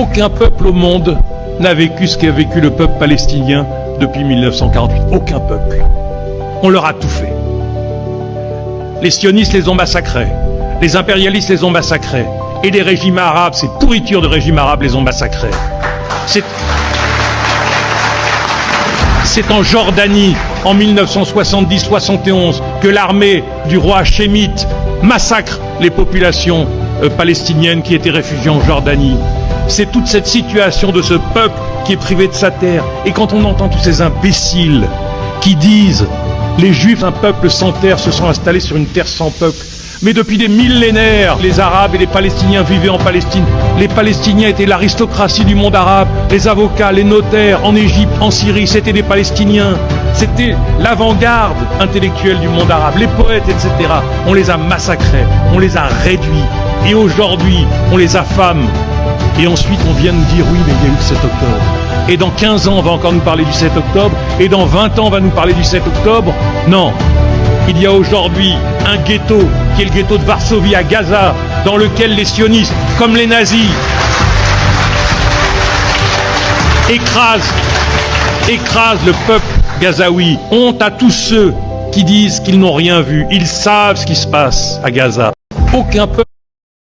Aucun peuple au monde n'a vécu ce qu'a vécu le peuple palestinien depuis 1948. Aucun peuple. On leur a tout fait. Les sionistes les ont massacrés. Les impérialistes les ont massacrés. Et les régimes arabes, ces pourritures de régimes arabes les ont massacrés. C'est en Jordanie, en 1970-71, que l'armée du roi Hachémite massacre les populations palestiniennes qui étaient réfugiées en Jordanie. C'est toute cette situation de ce peuple qui est privé de sa terre. Et quand on entend tous ces imbéciles qui disent « les Juifs, un peuple sans terre, se sont installés sur une terre sans peuple », mais depuis des millénaires, les Arabes et les Palestiniens vivaient en Palestine. Les Palestiniens étaient l'aristocratie du monde arabe. Les avocats, les notaires, en Égypte, en Syrie, c'était des Palestiniens. C'était l'avant-garde intellectuelle du monde arabe. Les poètes, etc. On les a massacrés, on les a réduits. Et aujourd'hui, on les affame. Et ensuite, on vient nous dire, oui, mais il y a eu le 7 octobre. Et dans 15 ans, on va encore nous parler du 7 octobre. Et dans 20 ans, on va nous parler du 7 octobre. Non. Il y a aujourd'hui un ghetto, qui est le ghetto de Varsovie à Gaza, dans lequel les sionistes, comme les nazis, écrasent le peuple gazaoui. Honte à tous ceux qui disent qu'ils n'ont rien vu. Ils savent ce qui se passe à Gaza. Aucun peuple